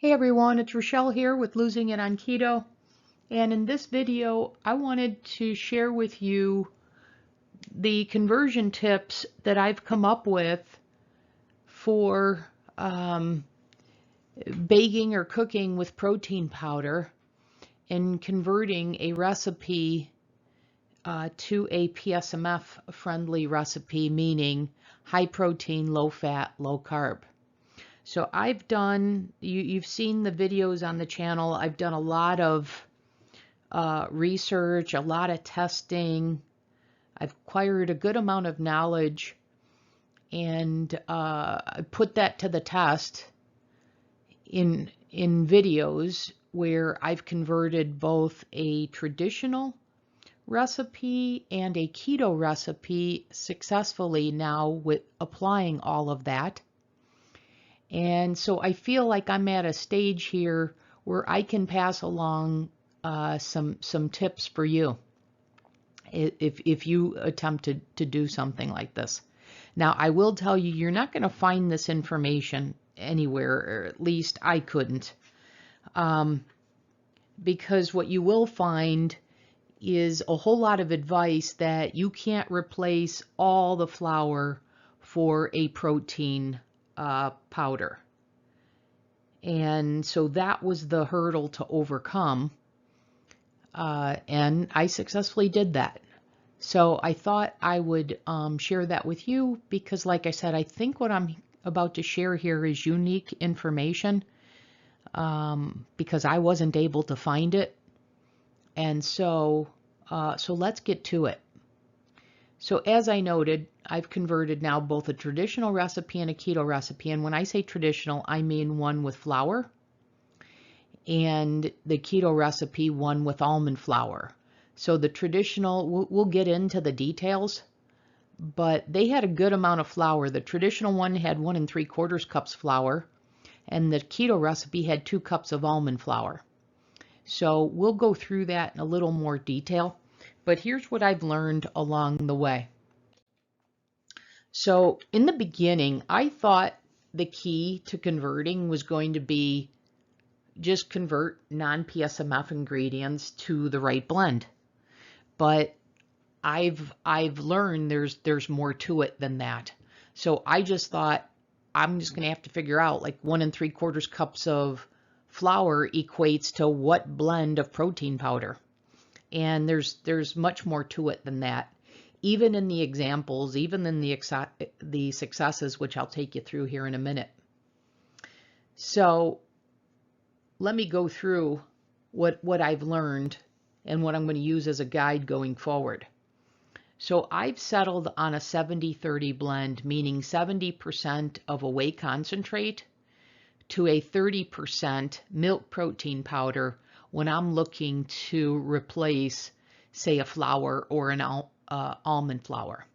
Hey everyone, it's Rochelle here with Losing It on Keto. And in this video, I wanted to share with you the conversion tips that I've come up with for baking or cooking with protein powder and converting a recipe to a PSMF friendly recipe, meaning high protein, low fat, low carb. So I've done, you've seen the videos on the channel. I've done a lot of research, a lot of testing. I've acquired a good amount of knowledge and put that to the test in videos where I've converted both a traditional recipe and a keto recipe successfully now with applying all of that. And so I feel like I'm at a stage here where I can pass along some tips for you if you attempt to do something like this. Now, I will tell you, you're not going to find this information anywhere, or at least I couldn't, because what you will find is a whole lot of advice that you can't replace all the flour for a protein powder. And so that was the hurdle to overcome. And I successfully did that. So I thought I would share that with you because, like I said, I think what I'm about to share here is unique information because I wasn't able to find it. And so let's get to it. So as I noted, I've converted now both a traditional recipe and a keto recipe. And when I say traditional, I mean one with flour, and the keto recipe, one with almond flour. So the traditional, we'll get into the details, but they had a good amount of flour. The traditional one had 1 3/4 cups flour, and the keto recipe had 2 cups of almond flour. So we'll go through that in a little more detail. But here's what I've learned along the way. So in the beginning, I thought the key to converting was going to be just convert non-PSMF ingredients to the right blend. But I've learned there's more to it than that. So I just thought I'm just going to have to figure out, like, 1 3/4 cups of flour equates to what blend of protein powder. And there's much more to it than that. Even in the examples, even in the successes, which I'll take you through here in a minute. So let me go through what I've learned and what I'm going to use as a guide going forward. So I've settled on a 70-30 blend, meaning 70% of a whey concentrate to a 30% milk protein powder when I'm looking to replace, say, a flour or an almond flour.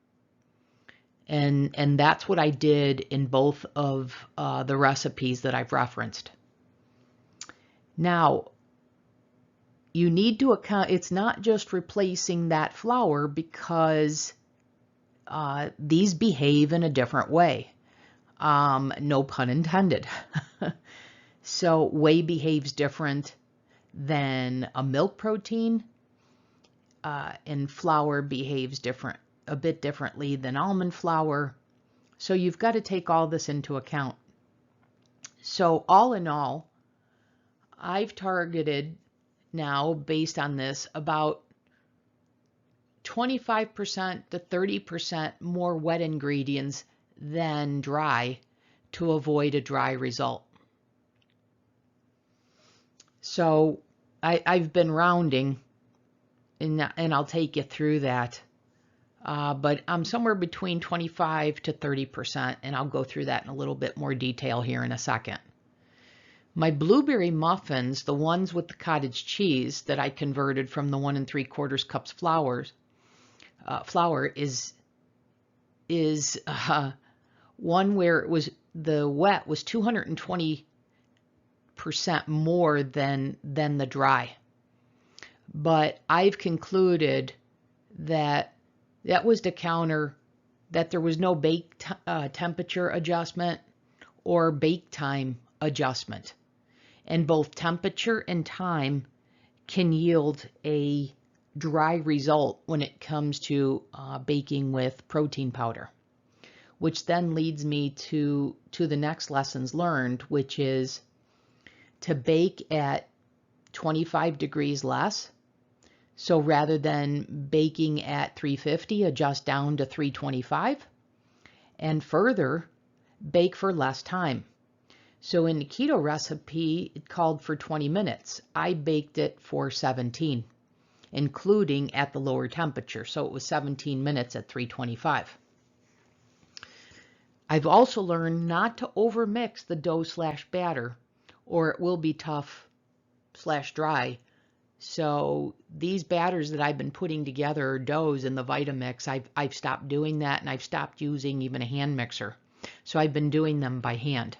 And that's what I did in both of the recipes that I've referenced. Now, you need to account, it's not just replacing that flour, because these behave in a different way. No pun intended. So whey behaves different than a milk protein, and flour behaves a bit differently than almond flour. So you've got to take all this into account. So all in all, I've targeted now, based on this, about 25% to 30% more wet ingredients than dry to avoid a dry result. So I've been rounding, and I'll take you through that. But I'm somewhere between 25 to 30%, and I'll go through that in a little bit more detail here in a second. My blueberry muffins, the ones with the cottage cheese that I converted from the 1 3/4 cups flour is one where it was, the wet was 220% more than the dry. But I've concluded that was to counter that there was no bake temperature adjustment or bake time adjustment. And both temperature and time can yield a dry result when it comes to baking with protein powder, which then leads me to the next lessons learned, which is to bake at 25 degrees less. So rather than baking at 350, adjust down to 325, and further, bake for less time. So in the keto recipe, it called for 20 minutes. I baked it for 17, including at the lower temperature. So it was 17 minutes at 325. I've also learned not to overmix the dough/batter, or it will be tough/dry. So these batters that I've been putting together, or doughs in the Vitamix, I've stopped doing that, and I've stopped using even a hand mixer. So I've been doing them by hand.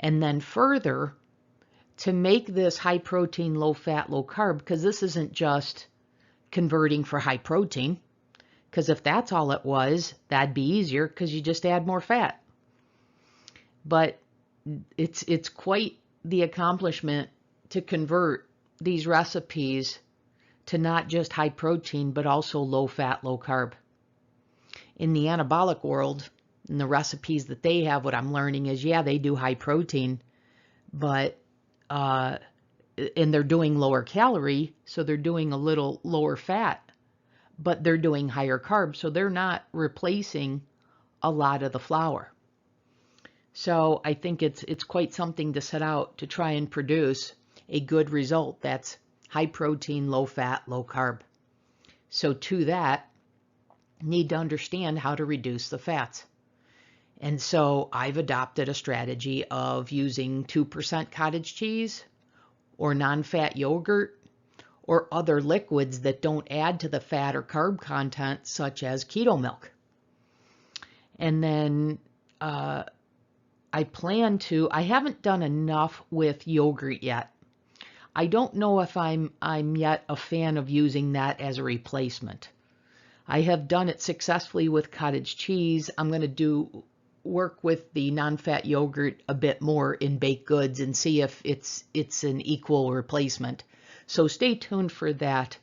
And then further, to make this high protein, low fat, low carb, because this isn't just converting for high protein, because if that's all it was, that'd be easier because you just add more fat. But it's quite the accomplishment to convert these recipes to not just high protein, but also low fat, low carb. In the anabolic world, in the recipes that they have, what I'm learning is, yeah, they do high protein, but and they're doing lower calorie, so they're doing a little lower fat, but they're doing higher carbs, so they're not replacing a lot of the flour. So I think it's quite something to set out to try and produce a good result that's high protein, low fat, low carb. So to that, need to understand how to reduce the fats. And so I've adopted a strategy of using 2% cottage cheese or non-fat yogurt or other liquids that don't add to the fat or carb content, such as keto milk. And then I haven't done enough with yogurt yet. I don't know if I'm yet a fan of using that as a replacement. I have done it successfully with cottage cheese. I'm going to work with the non-fat yogurt a bit more in baked goods and see if it's an equal replacement. So stay tuned for that.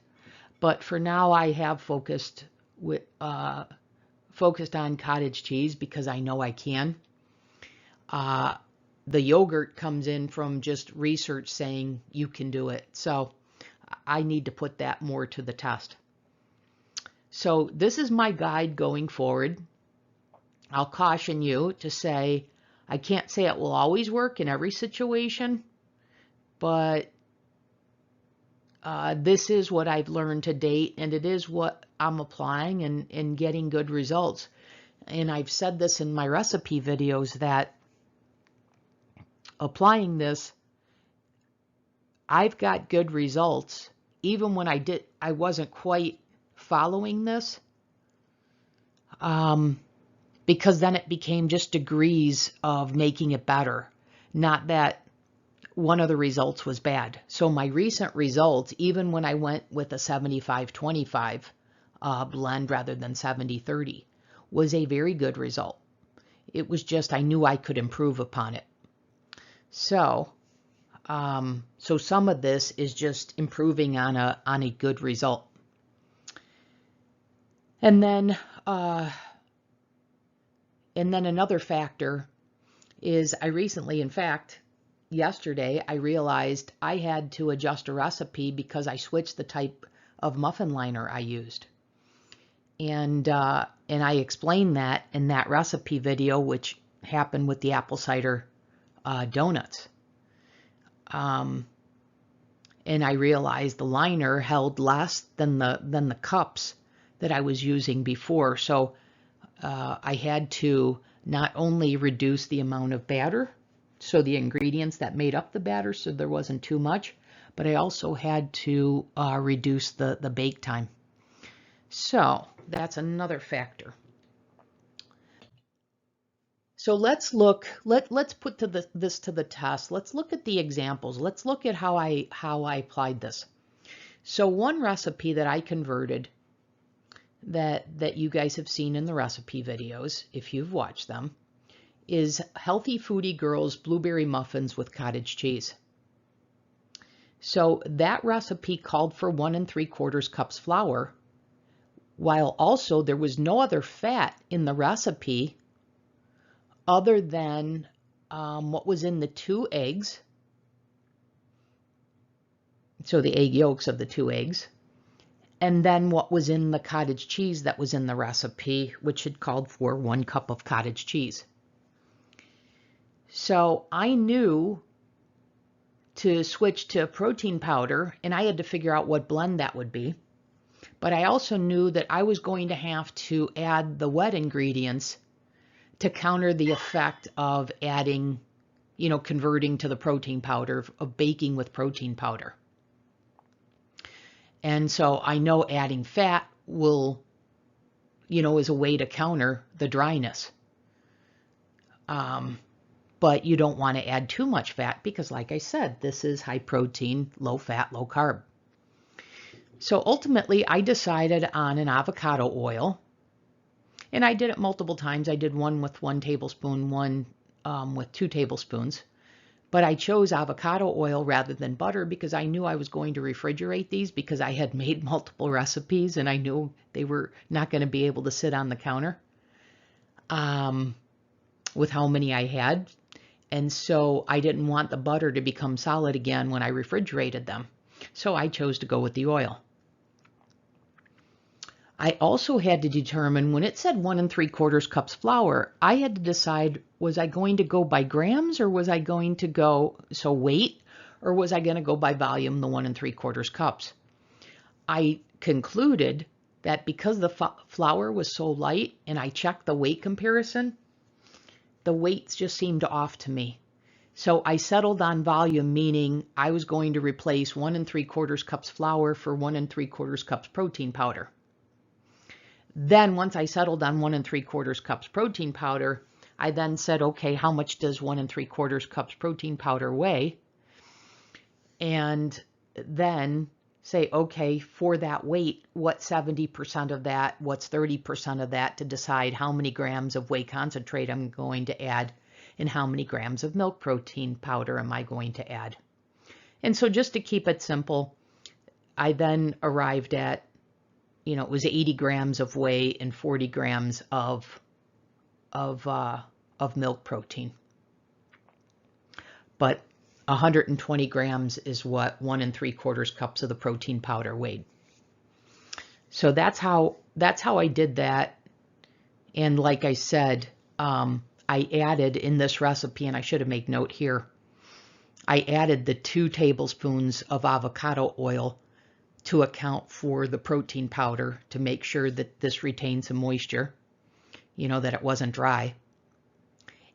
But for now, I have focused on cottage cheese because I know I can. The yogurt comes in from just research saying you can do it. So I need to put that more to the test. So this is my guide going forward. I'll caution you to say, I can't say it will always work in every situation, but this is what I've learned to date, and it is what I'm applying and getting good results. And I've said this in my recipe videos that applying this, I've got good results. Even when I wasn't quite following this, because then it became just degrees of making it better, not that one of the results was bad. So my recent results, even when I went with a 75-25 blend rather than 70-30, was a very good result. It was just I knew I could improve upon it. So some of this is just improving on a good result. And then another factor is I recently, in fact, yesterday, I realized I had to adjust a recipe because I switched the type of muffin liner I used. And I explained that in that recipe video, which happened with the apple cider donuts. And I realized the liner held less than the cups that I was using before. So I had to not only reduce the amount of batter, so the ingredients that made up the batter, so there wasn't too much, but I also had to reduce the bake time. So that's another factor. So let's put this to the test. Let's look at the examples. Let's look at how I applied this. So one recipe that I converted that you guys have seen in the recipe videos, if you've watched them, is Healthy Foodie Girls Blueberry Muffins with Cottage Cheese. So that recipe called for 1 3/4 cups flour, while also there was no other fat in the recipe other than what was in the 2 eggs. So the egg yolks of the 2 eggs. And then what was in the cottage cheese that was in the recipe, which had called for 1 cup of cottage cheese. So I knew to switch to protein powder, and I had to figure out what blend that would be. But I also knew that I was going to have to add the wet ingredients to counter the effect of adding, converting to the protein powder, of baking with protein powder. And so I know adding fat will, is a way to counter the dryness. But you don't want to add too much fat because, like I said, this is high protein, low fat, low carb. So ultimately, I decided on an avocado oil, and I did it multiple times. I did one with 1 tablespoon, one with 2 tablespoons. But I chose avocado oil rather than butter because I knew I was going to refrigerate these because I had made multiple recipes and I knew they were not going to be able to sit on the counter with how many I had. And so I didn't want the butter to become solid again when I refrigerated them. So I chose to go with the oil. I also had to determine, when it said 1 3/4 cups flour, I had to decide, was I going to go by grams or was I going to go, so weight, or was I going to go by volume, the 1 3/4 cups? I concluded that because the flour was so light and I checked the weight comparison, the weights just seemed off to me. So I settled on volume, meaning I was going to replace 1 3/4 cups flour for 1 3/4 cups protein powder. Then once I settled on 1 3/4 cups protein powder, I then said, okay, how much does 1 3/4 cups protein powder weigh? And then say, okay, for that weight, what's 70% of that? What's 30% of that, to decide how many grams of whey concentrate I'm going to add and how many grams of milk protein powder am I going to add. And so just to keep it simple, I then arrived at, it was 80 grams of whey and 40 grams of milk protein. But 120 grams is what 1 3/4 cups of the protein powder weighed. So that's how I did that. And like I said, I added in this recipe, and I should have made note here, I added the 2 tablespoons of avocado oil to account for the protein powder to make sure that this retained some moisture, that it wasn't dry.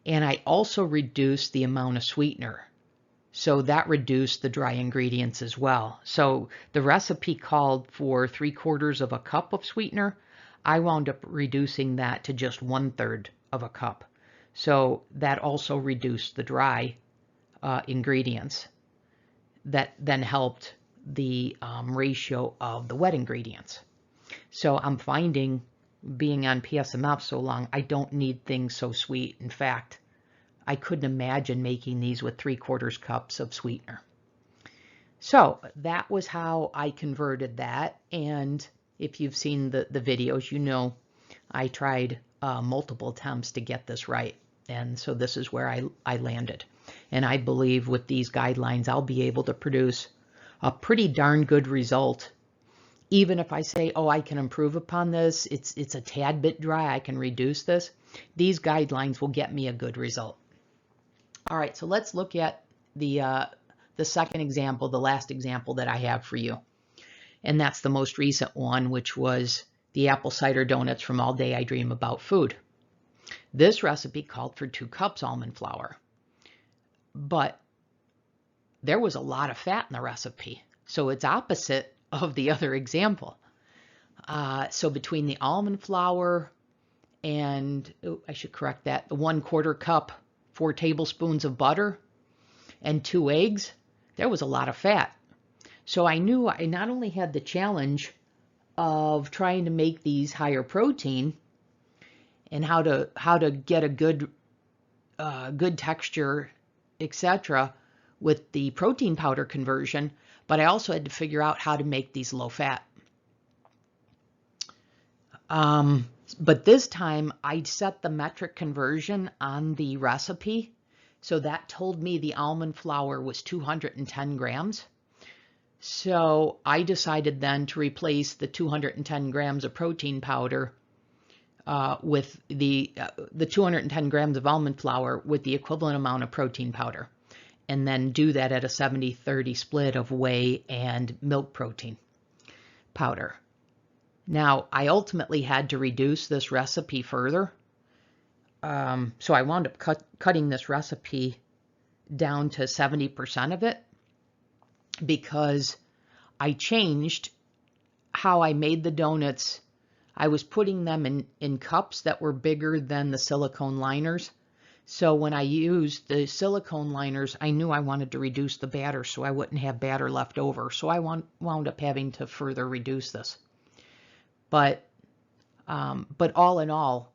And I also reduced the amount of sweetener. So that reduced the dry ingredients as well. So the recipe called for 3/4 cup of sweetener. I wound up reducing that to just 1/3 of a cup. So that also reduced the dry ingredients. That then helped the ratio of the wet ingredients. So I'm finding, being on PSMF so long, I don't need things so sweet. In fact, I couldn't imagine making these with 3/4 cups of sweetener. So that was how I converted that. And if you've seen the videos, I tried multiple attempts to get this right. And so this is where I landed. And I believe with these guidelines, I'll be able to produce a pretty darn good result. Even if I say, oh, I can improve upon this, it's a tad bit dry, I can reduce this, these guidelines will get me a good result. All right, so let's look at the second example, the last example that I have for you. And that's the most recent one, which was the apple cider donuts from All Day I Dream About Food. This recipe called for 2 cups almond flour, but there was a lot of fat in the recipe. So it's opposite of the other example. So between the almond flour and, I should correct that, the 1/4 cup, 4 tablespoons of butter and 2 eggs, there was a lot of fat. So I knew I not only had the challenge of trying to make these higher protein and how to get a good good texture, etc., with the protein powder conversion, but I also had to figure out how to make these low fat. But this time I set the metric conversion on the recipe. So that told me the almond flour was 210 grams. So I decided then to replace the 210 grams of protein powder with the 210 grams of almond flour with the equivalent amount of protein powder, and then do that at a 70-30 split of whey and milk protein powder. Now, I ultimately had to reduce this recipe further. So I wound up cutting this recipe down to 70% of it because I changed how I made the donuts. I was putting them in cups that were bigger than the silicone liners. So when I used the silicone liners, I knew I wanted to reduce the batter so I wouldn't have batter left over. So I wound up having to further reduce this. But all in all,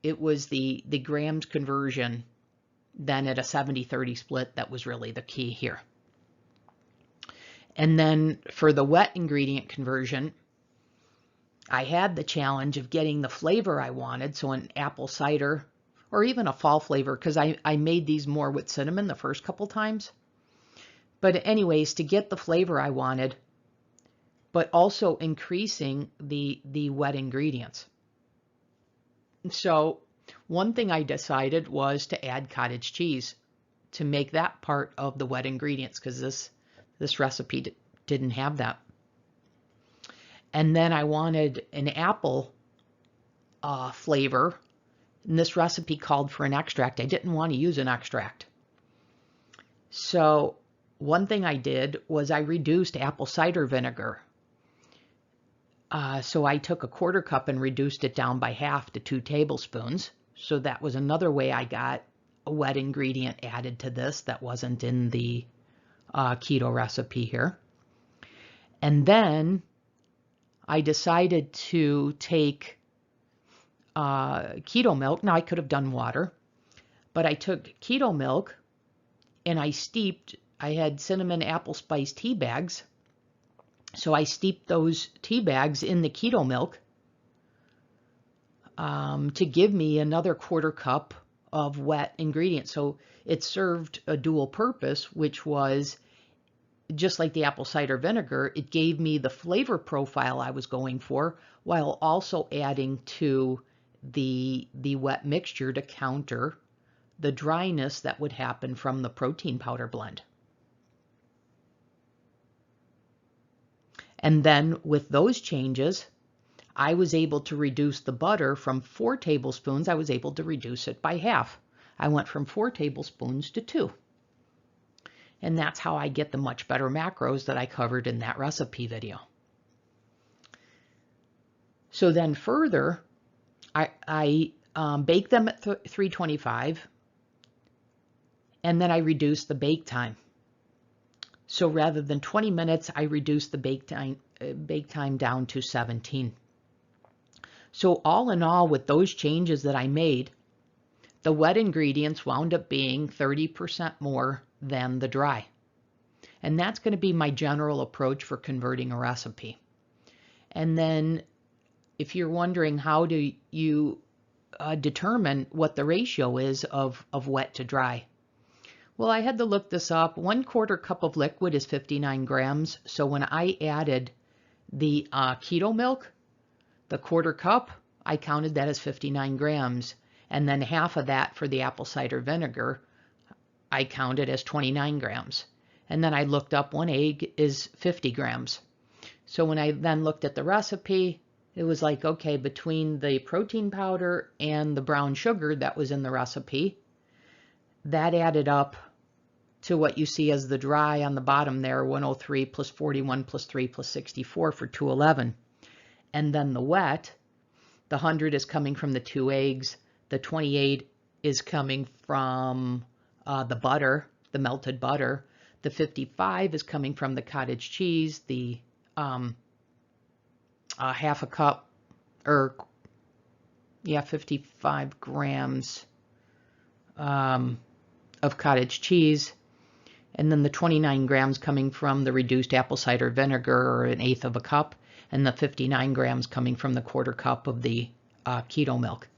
it was the grams conversion then at a 70-30 split that was really the key here. And then for the wet ingredient conversion, I had the challenge of getting the flavor I wanted, so an apple cider or even a fall flavor, because I made these more with cinnamon the first couple times. But anyways, to get the flavor I wanted, but also increasing the wet ingredients. So one thing I decided was to add cottage cheese to make that part of the wet ingredients, because this recipe didn't have that. And then I wanted an apple flavor, and this recipe called for an extract. I didn't want to use an extract. So one thing I did was I reduced apple cider vinegar. So I took a 1/4 cup and reduced it down by half to 2 tablespoons. So that was another way I got a wet ingredient added to this that wasn't in the keto recipe here. And then I decided to take keto milk. Now I could have done water, but I took keto milk and I had cinnamon apple spice tea bags. So I steeped those tea bags in the keto milk to give me another 1/4 cup of wet ingredients. So it served a dual purpose, which was just like the apple cider vinegar, it gave me the flavor profile I was going for while also adding to the wet mixture to counter the dryness that would happen from the protein powder blend. And then with those changes, I was able to reduce the butter from 4 tablespoons. I was able to reduce it by half. I went from 4 tablespoons to 2. And that's how I get the much better macros that I covered in that recipe video. So then further, I bake them at 325, and then I reduce the bake time. So rather than 20 minutes, I reduced the bake time down to 17. So all in all, with those changes that I made, the wet ingredients wound up being 30% more than the dry. And that's going to be my general approach for converting a recipe. And then if you're wondering how do you determine what the ratio is of wet to dry, well, I had to look this up. 1/4 cup of liquid is 59 grams. So when I added the keto milk, the 1/4 cup, I counted that as 59 grams. And then half of that for the apple cider vinegar, I counted as 29 grams. And then I looked up 1 egg is 50 grams. So when I then looked at the recipe, it was like, okay, between the protein powder and the brown sugar that was in the recipe, that added up to what you see as the dry on the bottom there, 103 plus 41 plus 3 plus 64 for 211. And then the wet, the 100 is coming from the 2 eggs, the 28 is coming from the butter, the melted butter, the 55 is coming from the cottage cheese, the half a cup, or 55 grams of cottage cheese, and then the 29 grams coming from the reduced apple cider vinegar, or 1/8 of a cup, and the 59 grams coming from the 1/4 cup of the keto milk.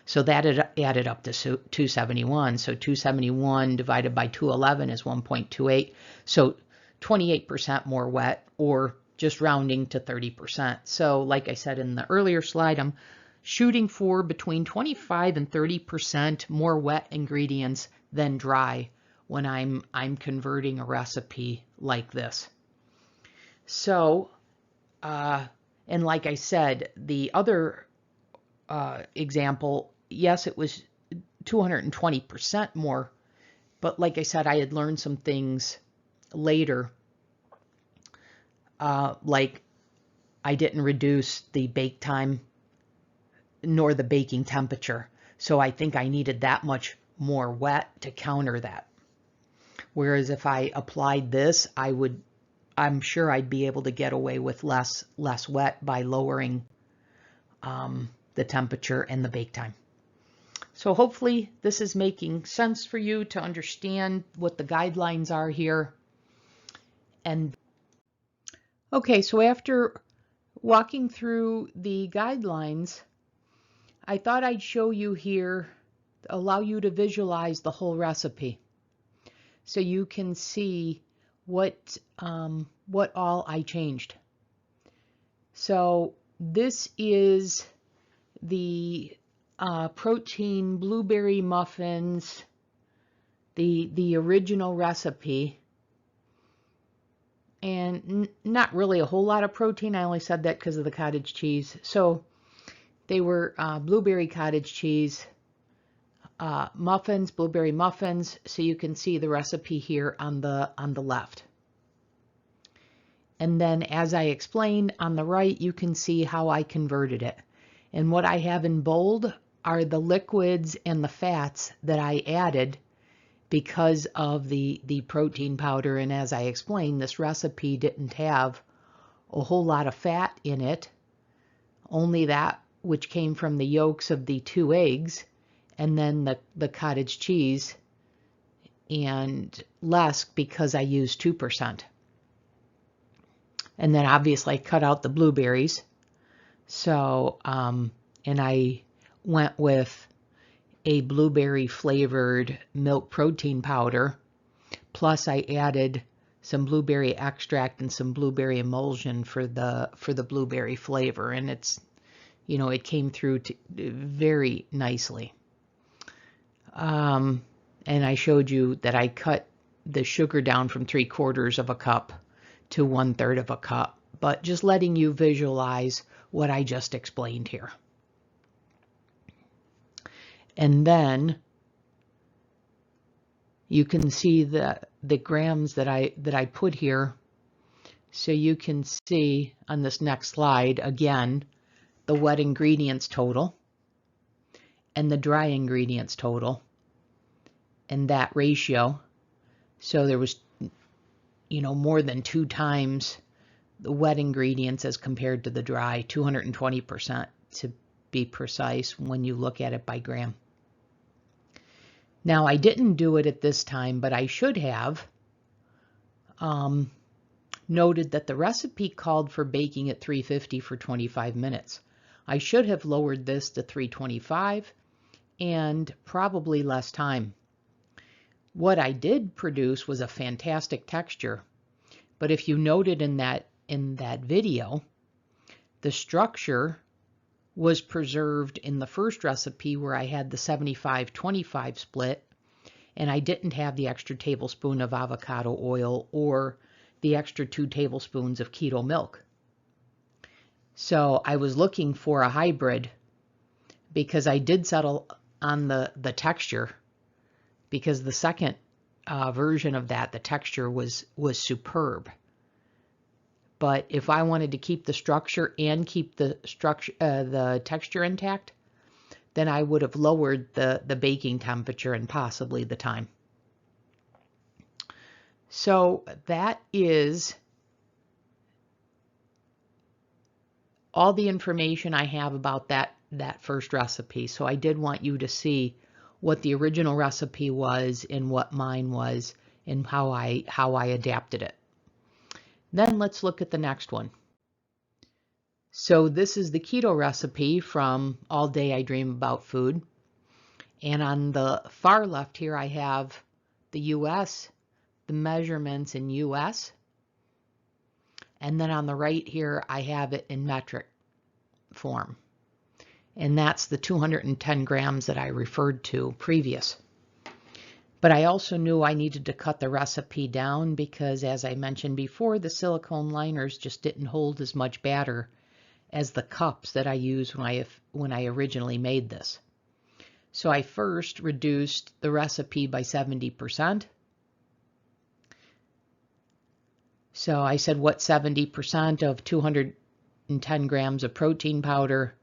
So that added up to 271. So 271 divided by 211 is 1.28. So 28% more wet, or just rounding to 30%. So like I said in the earlier slide, I'm shooting for between 25 and 30% more wet ingredients than dry when I'm converting a recipe like this. So, and like I said, the other example, yes, it was 220% more, but like I said, I had learned some things later, like I didn't reduce the bake time nor the baking temperature. So I think I needed that much more wet to counter that. Whereas if I applied this, I'm sure I'd be able to get away with less wet by lowering the temperature and the bake time. So hopefully this is making sense for you to understand what the guidelines are here. And okay, so after walking through the guidelines, I thought I'd show you here, allow you to visualize the whole recipe, so you can see what all I changed. So this is the protein blueberry muffins, the original recipe, and not really a whole lot of protein. I only said that because of the cottage cheese. So they were blueberry cottage cheese muffins, blueberry muffins. So you can see the recipe here on the left. And then, as I explained, on the right, you can see how I converted it. And what I have in bold are the liquids and the fats that I added because of the protein powder. And as I explained, this recipe didn't have a whole lot of fat in it, only that which came from the yolks of the 2 eggs, and then the cottage cheese, and less because I used 2%. And then obviously I cut out the blueberries. So, and I went with a blueberry flavored milk protein powder, plus I added some blueberry extract and some blueberry emulsion for the blueberry flavor, and it's, you know, it came through very nicely. And I showed you that I cut the sugar down from 3/4 of a cup to 1/3 of a cup, but just letting you visualize what I just explained here. And then you can see the grams that I put here. So you can see on this next slide, again, the wet ingredients total and the dry ingredients total, and that ratio. So there was, you know, more than 2 times the wet ingredients as compared to the dry, 220% to be precise when you look at it by gram. Now, I didn't do it at this time, but I should have noted that the recipe called for baking at 350 for 25 minutes. I should have lowered this to 325 and probably less time. What I did produce was a fantastic texture, but if you noted in that video, the structure was preserved in the first recipe where I had the 75-25 split, and I didn't have the extra tablespoon of avocado oil or the extra 2 tablespoons of keto milk. So I was looking for a hybrid, because I did settle on the texture, because the second version of that, the texture was superb. But if I wanted to keep the structure and keep the texture intact, then I would have lowered the baking temperature and possibly the time. So that is all the information I have about that first recipe. So I did want you to see what the original recipe was and what mine was and how I adapted it. Then let's look at the next one. So this is the keto recipe from All Day I Dream About Food. And on the far left here, I have the US, the measurements in US. And then on the right here, I have it in metric form. And that's the 210 grams that I referred to previous. But I also knew I needed to cut the recipe down because, as I mentioned before, the silicone liners just didn't hold as much batter as the cups that I used when I originally made this. So I first reduced the recipe by 70%. So I said, what 70% of 210 grams of protein powder?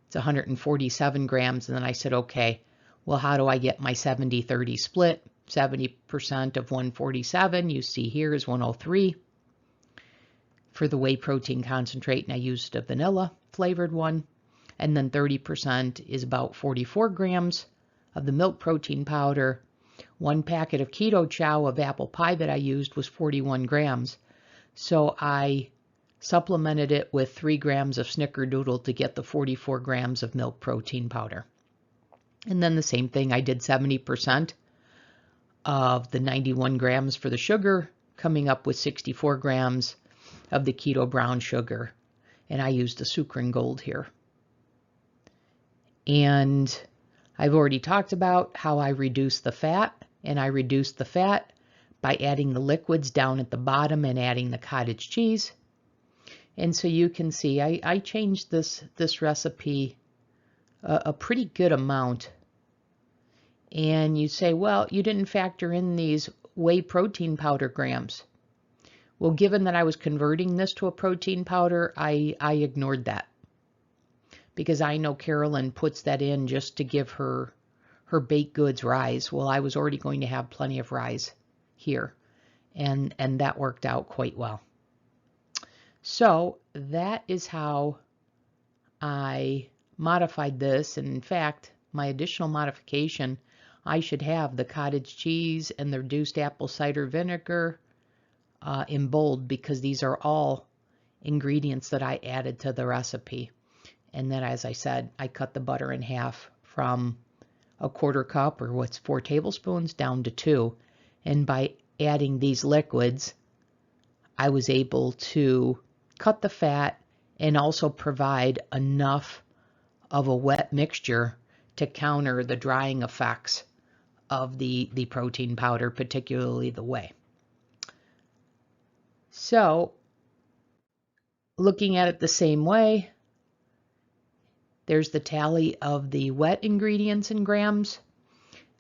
It's 147 grams. And then I said, okay, well, how do I get my 70-30 split? 70% of 147, you see here, is 103. For the whey protein concentrate, and I used a vanilla flavored one. And then 30% is about 44 grams of the milk protein powder. One packet of keto chow of apple pie that I used was 41 grams. So I supplemented it with 3 grams of snickerdoodle to get the 44 grams of milk protein powder. And then the same thing, I did 70% of the 91 grams for the sugar, coming up with 64 grams of the keto brown sugar. And I used the Sucrin Gold here. And I've already talked about how I reduced the fat, and I reduced the fat by adding the liquids down at the bottom and adding the cottage cheese. And so you can see I changed this recipe a pretty good amount. And you say, well, you didn't factor in these whey protein powder grams. Well, given that I was converting this to a protein powder, I ignored that. Because I know Carolyn puts that in just to give her baked goods rise. Well, I was already going to have plenty of rise here, and that worked out quite well. So that is how I modified this. And in fact, my additional modification, I should have the cottage cheese and the reduced apple cider vinegar in bold, because these are all ingredients that I added to the recipe. And then, as I said, I cut the butter in half from a 1/4 cup, or what's 4 tablespoons, down to 2. And by adding these liquids, I was able to cut the fat and also provide enough of a wet mixture to counter the drying effects of the protein powder, particularly the whey. So, looking at it the same way, there's the tally of the wet ingredients in grams,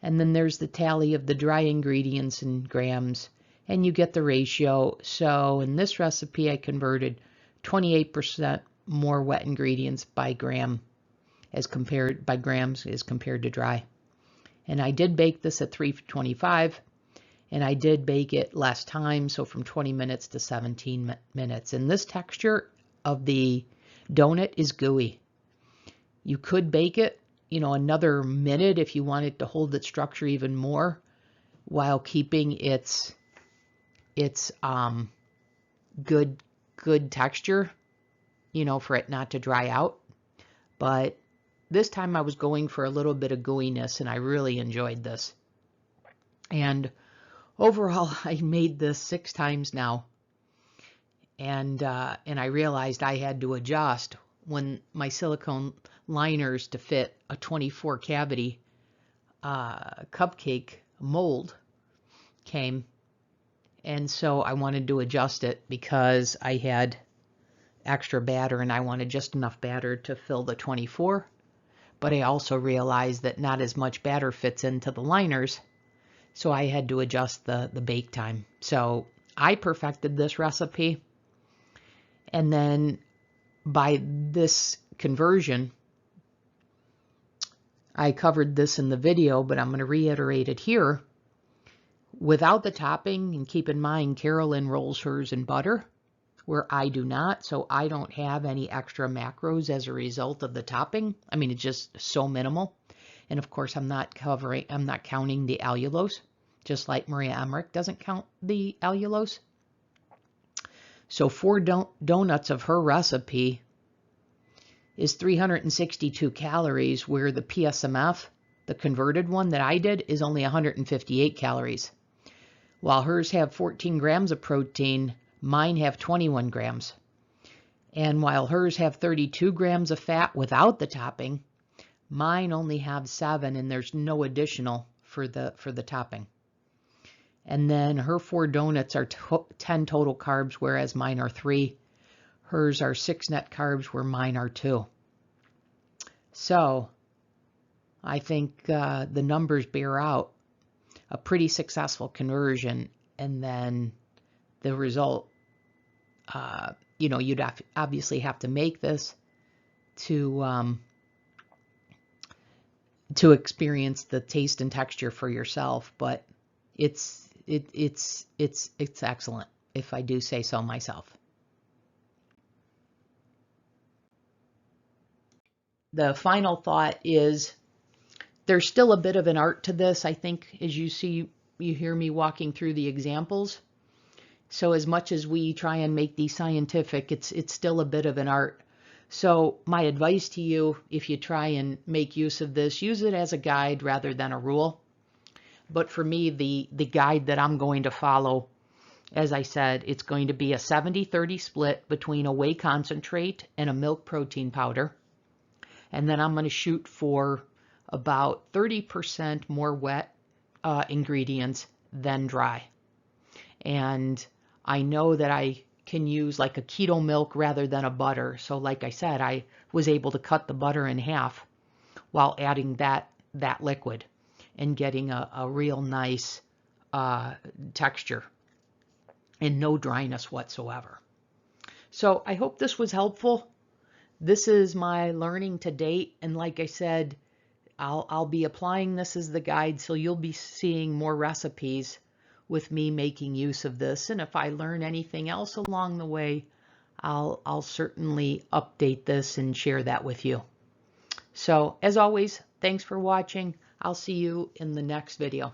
and then there's the tally of the dry ingredients in grams, and you get the ratio. So in this recipe, I converted 28% more wet ingredients by grams as compared to dry. And I did bake this at 325, and I did bake it less time, so from 20 minutes to 17 minutes. And this texture of the donut is gooey. You could bake it, another minute if you wanted to hold its structure even more, while keeping its good texture, for it not to dry out. But this time I was going for a little bit of gooiness, and I really enjoyed this. And overall, I made this 6 times now, and I realized I had to adjust when my silicone liners to fit a 24 cavity cupcake mold came. And so I wanted to adjust it because I had extra batter, and I wanted just enough batter to fill the 24. But I also realized that not as much batter fits into the liners, so I had to adjust the bake time. So I perfected this recipe, and then by this conversion, I covered this in the video, but I'm going to reiterate it here. Without the topping, and keep in mind, Carolyn rolls hers in butter, where I do not, so I don't have any extra macros as a result of the topping. I mean, it's just so minimal. And of course, I'm not counting the allulose, just like Maria Emmerich doesn't count the allulose. So 4 donuts of her recipe is 362 calories, where the PSMF, the converted one that I did, is only 158 calories. While hers have 14 grams of protein, mine have 21 grams. And while hers have 32 grams of fat without the topping, mine only have 7, and there's no additional for the topping. And then her 4 donuts are 10 total carbs, whereas mine are 3. Hers are 6 net carbs, where mine are 2. So I think the numbers bear out a pretty successful conversion. And then the result, you know, you'd obviously have to make this to experience the taste and texture for yourself, but it's excellent, if I do say so myself. The final thought is there's still a bit of an art to this, I think, as you hear me walking through the examples. So as much as we try and make these scientific, it's still a bit of an art. So my advice to you, if you try and make use of this, use it as a guide rather than a rule. But for me, the guide that I'm going to follow, as I said, it's going to be a 70-30 split between a whey concentrate and a milk protein powder. And then I'm going to shoot for about 30% more wet ingredients than dry. And I know that I can use like a keto milk rather than a butter. So like I said, I was able to cut the butter in half while adding that liquid and getting a real nice texture and no dryness whatsoever. So I hope this was helpful. This is my learning to date, and like I said, I'll be applying this as the guide, so you'll be seeing more recipes with me making use of this. And if I learn anything else along the way, I'll certainly update this and share that with you. So as always, thanks for watching. I'll see you in the next video.